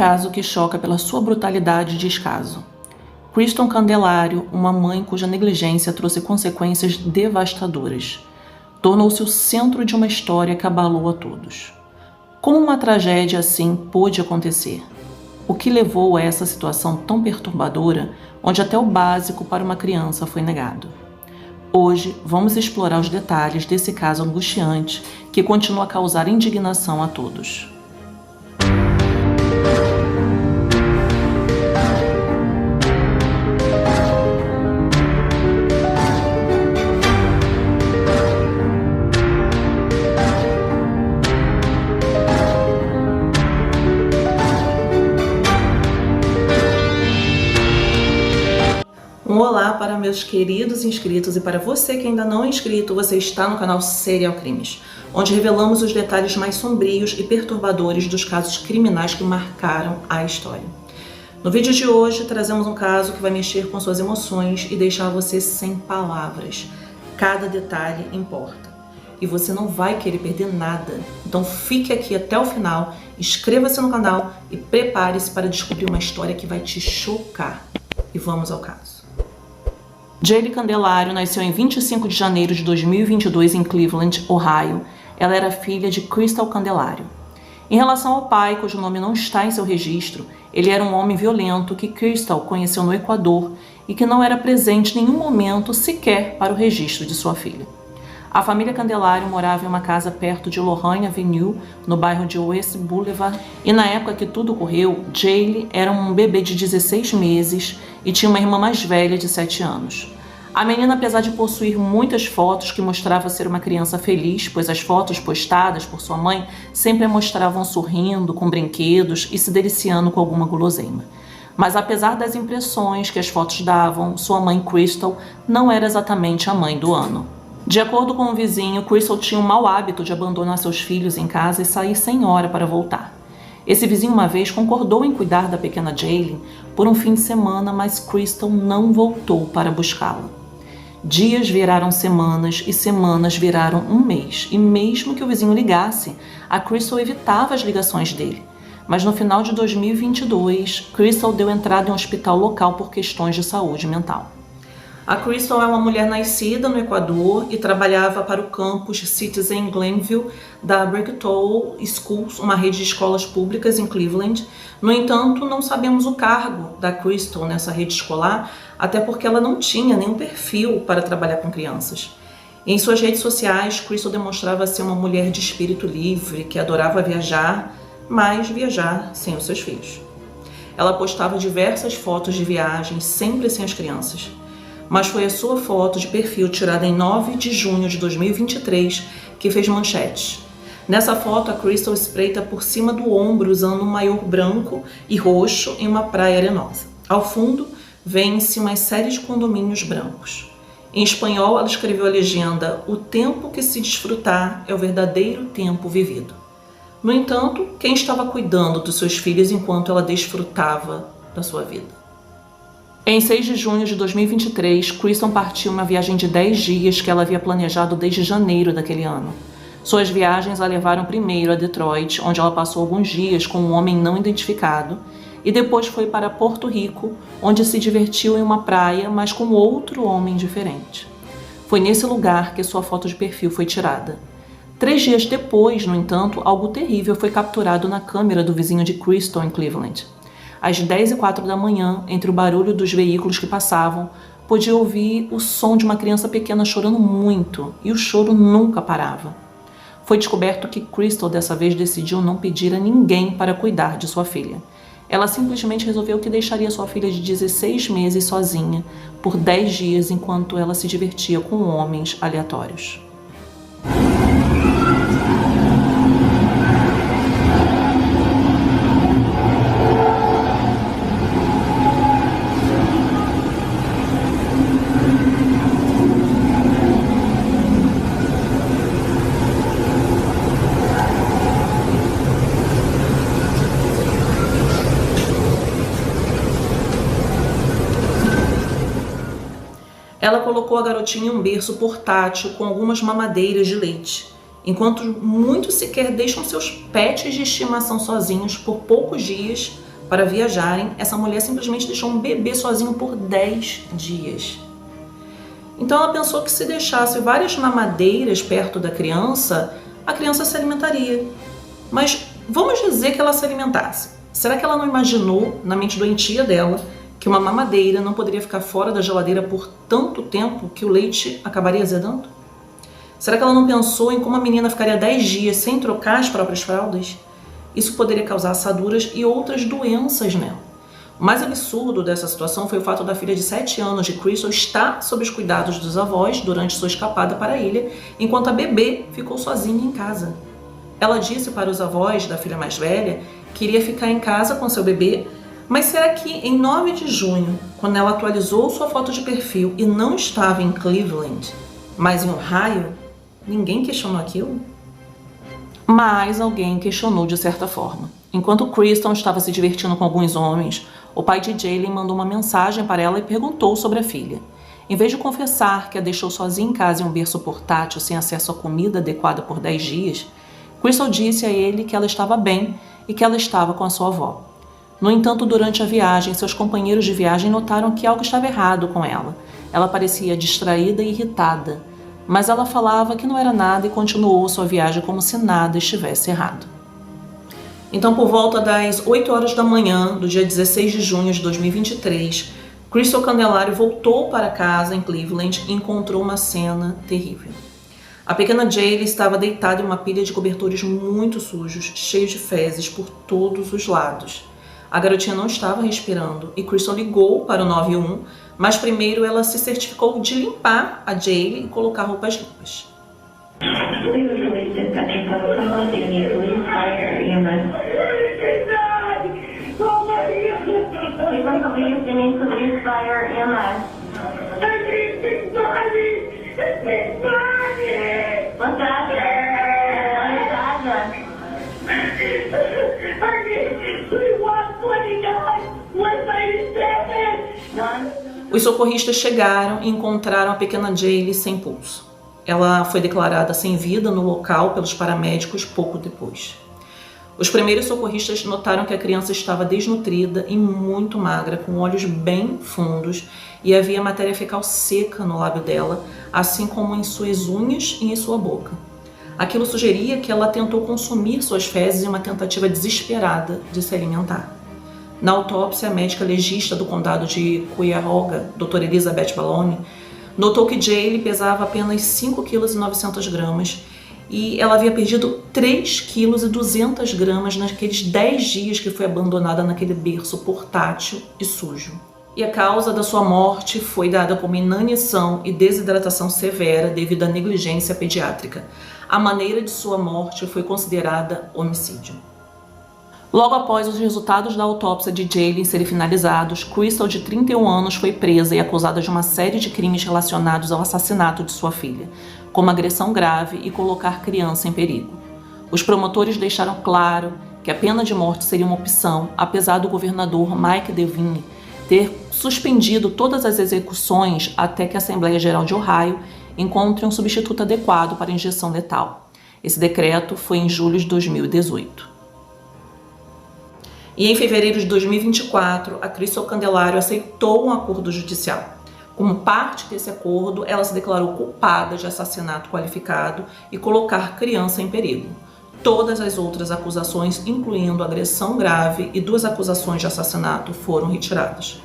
caso que choca pela sua brutalidade e descaso. Crystal Candelario, uma mãe cuja negligência trouxe consequências devastadoras, tornou-se o centro de uma história que abalou a todos. Como uma tragédia assim pôde acontecer? O que levou a essa situação tão perturbadora, onde até o básico para uma criança foi negado? Hoje, vamos explorar os detalhes desse caso angustiante que continua a causar indignação a todos. Olá para meus queridos inscritos e para você que ainda não é inscrito, você está no canal Serial Crimes, onde revelamos os detalhes mais sombrios e perturbadores dos casos criminais que marcaram a história. No vídeo de hoje trazemos um caso que vai mexer com suas emoções e deixar você sem palavras. Cada detalhe importa e você não vai querer perder nada. Então fique aqui até o final, inscreva-se no canal e prepare-se para descobrir uma história que vai te chocar. E vamos ao caso. Jaylee Candelario nasceu em 25 de janeiro de 2022 em Cleveland, Ohio. Ela era filha de Crystal Candelario. Em relação ao pai, cujo nome não está em seu registro, ele era um homem violento que Crystal conheceu no Equador e que não era presente em nenhum momento sequer para o registro de sua filha. A família Candelario morava em uma casa perto de Lorraine Avenue, no bairro de West Boulevard, e na época que tudo ocorreu, Jaylee era um bebê de 16 meses e tinha uma irmã mais velha de 7 anos. A menina, apesar de possuir muitas fotos que mostravam ser uma criança feliz, pois as fotos postadas por sua mãe sempre a mostravam sorrindo, com brinquedos e se deliciando com alguma guloseima. Mas apesar das impressões que as fotos davam, sua mãe Crystal não era exatamente a mãe do ano. De acordo com o vizinho, Crystal tinha um mau hábito de abandonar seus filhos em casa e sair sem hora para voltar. Esse vizinho uma vez concordou em cuidar da pequena Jaylee por um fim de semana, mas Crystal não voltou para buscá-la. Dias viraram semanas e semanas viraram um mês, e mesmo que o vizinho ligasse, a Crystal evitava as ligações dele. Mas no final de 2022, Crystal deu entrada em um hospital local por questões de saúde mental. A Crystal é uma mulher nascida no Equador e trabalhava para o campus Citizen Glenville da Bricktown Schools, uma rede de escolas públicas em Cleveland. No entanto, não sabemos o cargo da Crystal nessa rede escolar, até porque ela não tinha nenhum perfil para trabalhar com crianças. Em suas redes sociais, Crystal demonstrava ser uma mulher de espírito livre, que adorava viajar, mas viajar sem os seus filhos. Ela postava diversas fotos de viagem, sempre sem as crianças. Mas foi a sua foto de perfil tirada em 9 de junho de 2023 que fez manchete. Nessa foto, a Crystal espreita por cima do ombro usando um maiô branco e roxo em uma praia arenosa. Ao fundo, vê-se uma série de condomínios brancos. Em espanhol, ela escreveu a legenda: "O tempo que se desfrutar é o verdadeiro tempo vivido". No entanto, quem estava cuidando dos seus filhos enquanto ela desfrutava da sua vida? Em 6 de junho de 2023, Crystal partiu uma viagem de 10 dias que ela havia planejado desde janeiro daquele ano. Suas viagens a levaram primeiro a Detroit, onde ela passou alguns dias com um homem não identificado, e depois foi para Porto Rico, onde se divertiu em uma praia, mas com outro homem diferente. Foi nesse lugar que sua foto de perfil foi tirada. 3 dias depois, no entanto, algo terrível foi capturado na câmera do vizinho de Crystal em Cleveland. Às 10h04 da manhã, entre o barulho dos veículos que passavam, podia ouvir o som de uma criança pequena chorando muito, e o choro nunca parava. Foi descoberto que Crystal dessa vez decidiu não pedir a ninguém para cuidar de sua filha. Ela simplesmente resolveu que deixaria sua filha de 16 meses sozinha por 10 dias enquanto ela se divertia com homens aleatórios. Ela colocou a garotinha em um berço portátil com algumas mamadeiras de leite. Enquanto muitos sequer deixam seus pets de estimação sozinhos por poucos dias, Para viajarem, essa mulher simplesmente deixou um bebê sozinho por 10 dias. Então ela pensou que se deixasse várias mamadeiras perto da criança, a criança se alimentaria. Mas vamos dizer que ela se alimentasse. Será que ela não imaginou, na mente doentia dela, que uma mamadeira não poderia ficar fora da geladeira por tanto tempo que o leite acabaria azedando? Será que ela não pensou em como a menina ficaria 10 dias sem trocar as próprias fraldas? Isso poderia causar assaduras e outras doenças nela. O mais absurdo dessa situação foi o fato da filha de 7 anos de Crystal estar sob os cuidados dos avós durante sua escapada para a ilha, enquanto a bebê ficou sozinha em casa. Ela disse para os avós da filha mais velha que iria ficar em casa com seu bebê, mas será que em 9 de junho, quando ela atualizou sua foto de perfil e não estava em Cleveland, mas em Ohio, ninguém questionou aquilo? Mas alguém questionou de certa forma. Enquanto Crystal estava se divertindo com alguns homens, o pai de Jaylen mandou uma mensagem para ela e perguntou sobre a filha. Em vez de confessar que a deixou sozinha em casa em um berço portátil sem acesso a comida adequada por 10 dias, Crystal disse a ele que ela estava bem e que ela estava com a sua avó. No entanto, durante a viagem, seus companheiros de viagem notaram que algo estava errado com ela. Ela parecia distraída e irritada, mas ela falava que não era nada e continuou sua viagem como se nada estivesse errado. Então, por volta das 8 horas da manhã do dia 16 de junho de 2023, Crystal Candelario voltou para casa em Cleveland e encontrou uma cena terrível. A pequena Jaylen estava deitada em uma pilha de cobertores muito sujos, cheios de fezes por todos os lados. A garotinha não estava respirando e Crystal ligou para o 91, mas primeiro ela se certificou de limpar a Jaylen e colocar roupas limpas. Os socorristas chegaram e encontraram a pequena Jaylen sem pulso. Ela foi declarada sem vida no local pelos paramédicos pouco depois. Os primeiros socorristas notaram que a criança estava desnutrida e muito magra, com olhos bem fundos, e havia matéria fecal seca no lábio dela, assim como em suas unhas e em sua boca. Aquilo sugeria que ela tentou consumir suas fezes em uma tentativa desesperada de se alimentar. Na autópsia, a médica legista do condado de Cuyahoga, doutora Elizabeth Balloni, notou que Jaylen pesava apenas 5,9 kg e ela havia perdido 3,2 kg naqueles 10 dias que foi abandonada naquele berço portátil e sujo. E a causa da sua morte foi dada como inanição e desidratação severa devido à negligência pediátrica. A maneira de sua morte foi considerada homicídio. Logo após os resultados da autópsia de Jaylen serem finalizados, Crystal, de 31 anos, foi presa e acusada de uma série de crimes relacionados ao assassinato de sua filha, como agressão grave e colocar criança em perigo. Os promotores deixaram claro que a pena de morte seria uma opção, apesar do governador Mike DeWine ter suspendido todas as execuções até que a Assembleia Geral de Ohio encontre um substituto adequado para a injeção letal. Esse decreto foi em julho de 2018. E em fevereiro de 2024, a Crystal Candelario aceitou um acordo judicial. Como parte desse acordo, ela se declarou culpada de assassinato qualificado e colocar criança em perigo. Todas as outras acusações, incluindo agressão grave e 2 acusações de assassinato, foram retiradas.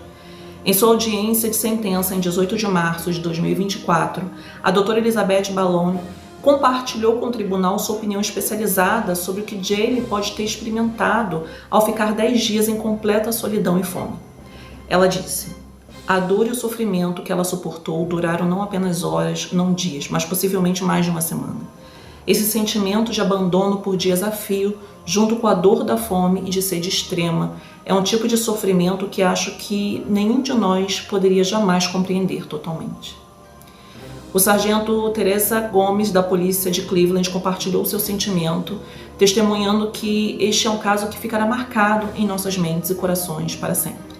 Em sua audiência de sentença em 18 de março de 2024, a doutora Elizabeth Balloni compartilhou com o tribunal sua opinião especializada sobre o que Jaylen pode ter experimentado ao ficar 10 dias em completa solidão e fome. Ela disse: a dor e o sofrimento que ela suportou duraram não apenas horas, não dias, mas possivelmente mais de uma semana. Esse sentimento de abandono por dias a fio, junto com a dor da fome e de sede extrema, é um tipo de sofrimento que acho que nenhum de nós poderia jamais compreender totalmente. O sargento Teresa Gomes, da polícia de Cleveland, compartilhou seu sentimento, testemunhando que este é um caso que ficará marcado em nossas mentes e corações para sempre.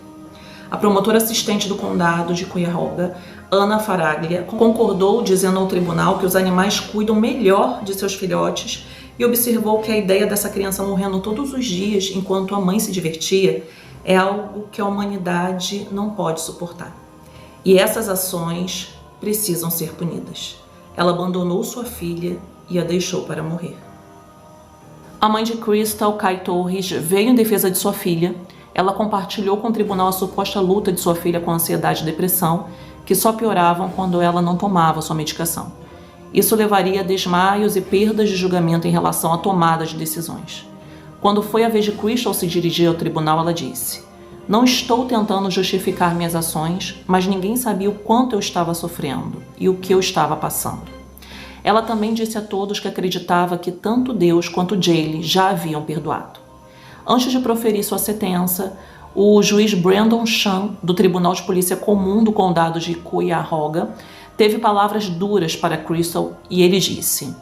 A promotora assistente do condado de Cuyahoga, Ana Faraglia, concordou, dizendo ao tribunal que os animais cuidam melhor de seus filhotes e observou que a ideia dessa criança morrendo todos os dias enquanto a mãe se divertia é algo que a humanidade não pode suportar. E essas ações precisam ser punidas. Ela abandonou sua filha e a deixou para morrer. A mãe de Crystal, Kai Torres, veio em defesa de sua filha. Ela compartilhou com o tribunal a suposta luta de sua filha com ansiedade e depressão, que só pioravam quando ela não tomava sua medicação. Isso levaria a desmaios e perdas de julgamento em relação à tomada de decisões. Quando foi a vez de Crystal se dirigir ao tribunal, ela disse: "Não estou tentando justificar minhas ações, mas ninguém sabia o quanto eu estava sofrendo e o que eu estava passando." Ela também disse a todos que acreditava que tanto Deus quanto Jaylee já haviam perdoado. Antes de proferir sua sentença, o juiz Brandon Chan, do Tribunal de Polícia Comum do Condado de Cuyahoga, teve palavras duras para Crystal e ele disse: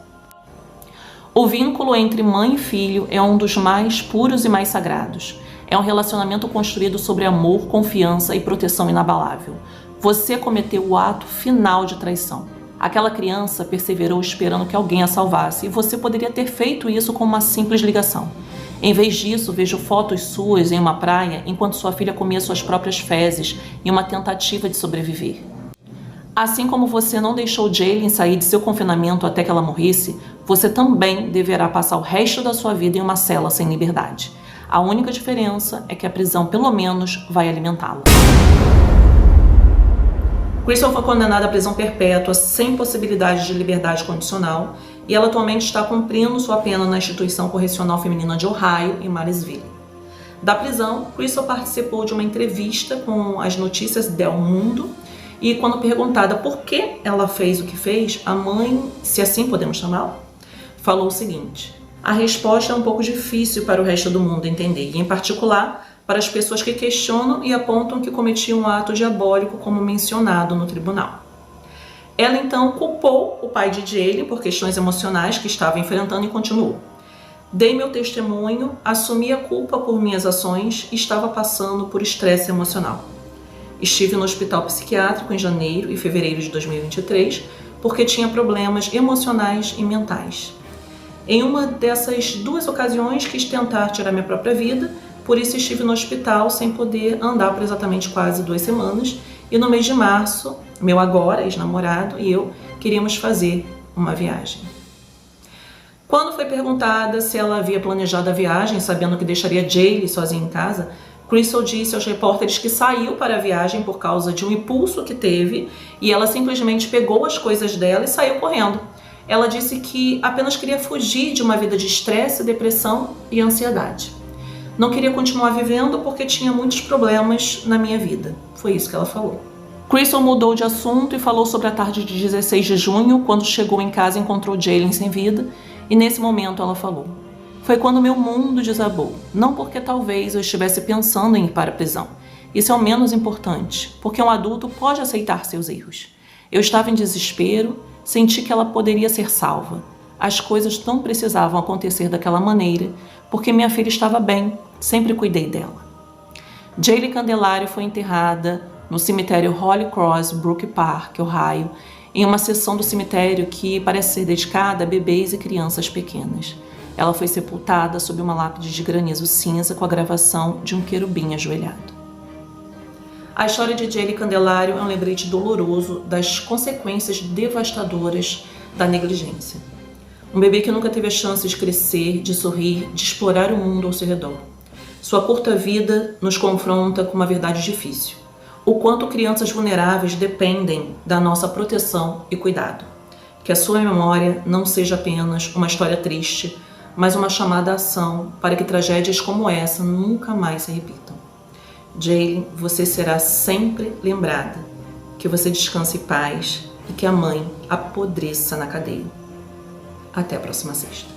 "O vínculo entre mãe e filho é um dos mais puros e mais sagrados. É um relacionamento construído sobre amor, confiança e proteção inabalável. Você cometeu o ato final de traição. Aquela criança perseverou esperando que alguém a salvasse e você poderia ter feito isso com uma simples ligação. Em vez disso, vejo fotos suas em uma praia enquanto sua filha comia suas próprias fezes em uma tentativa de sobreviver. Assim como você não deixou Jaylee sair de seu confinamento até que ela morresse, você também deverá passar o resto da sua vida em uma cela sem liberdade. A única diferença é que a prisão, pelo menos, vai alimentá-la." Crystal foi condenada à prisão perpétua sem possibilidade de liberdade condicional e ela atualmente está cumprindo sua pena na Instituição Correcional Feminina de Ohio, em Marysville. Da prisão, Crystal participou de uma entrevista com as Notícias del Mundo e, quando perguntada por que ela fez o que fez, a mãe, se assim podemos chamá-la, falou o seguinte: "A resposta é um pouco difícil para o resto do mundo entender, e em particular para as pessoas que questionam e apontam que cometi um ato diabólico como mencionado no tribunal." Ela então culpou o pai de Jaylee por questões emocionais que estava enfrentando e continuou: "Dei meu testemunho, assumi a culpa por minhas ações e estava passando por estresse emocional. Estive no hospital psiquiátrico em janeiro e fevereiro de 2023 porque tinha problemas emocionais e mentais. Em uma dessas duas ocasiões quis tentar tirar minha própria vida, por isso estive no hospital sem poder andar por exatamente quase 2 semanas e no mês de março, meu agora ex-namorado e eu queríamos fazer uma viagem." Quando foi perguntada se ela havia planejado a viagem sabendo que deixaria Jaylee sozinha em casa, Crystal disse aos repórteres que saiu para a viagem por causa de um impulso que teve e ela simplesmente pegou as coisas dela e saiu correndo. Ela disse que apenas queria fugir de uma vida de estresse, depressão e ansiedade. "Não queria continuar vivendo porque tinha muitos problemas na minha vida." Foi isso que ela falou. Crystal mudou de assunto e falou sobre a tarde de 16 de junho, quando chegou em casa e encontrou Jaylee sem vida, e nesse momento ela falou: "Foi quando meu mundo desabou, não porque talvez eu estivesse pensando em ir para a prisão. Isso é o menos importante, porque um adulto pode aceitar seus erros. Eu estava em desespero, senti que ela poderia ser salva. As coisas não precisavam acontecer daquela maneira, porque minha filha estava bem, sempre cuidei dela." Jaylee Candelário foi enterrada no cemitério Holy Cross, Brook Park, Ohio, em uma seção do cemitério que parece ser dedicada a bebês e crianças pequenas. Ela foi sepultada sob uma lápide de granizo cinza com a gravação de um querubim ajoelhado. A história de Jaylee Candelário é um lembrete doloroso das consequências devastadoras da negligência. Um bebê que nunca teve a chance de crescer, de sorrir, de explorar o mundo ao seu redor. Sua curta vida nos confronta com uma verdade difícil: o quanto crianças vulneráveis dependem da nossa proteção e cuidado. Que a sua memória não seja apenas uma história triste, mas uma chamada à ação para que tragédias como essa nunca mais se repitam. Jaylee, você será sempre lembrada. Que você descanse em paz e que a mãe apodreça na cadeia. Até a próxima sexta.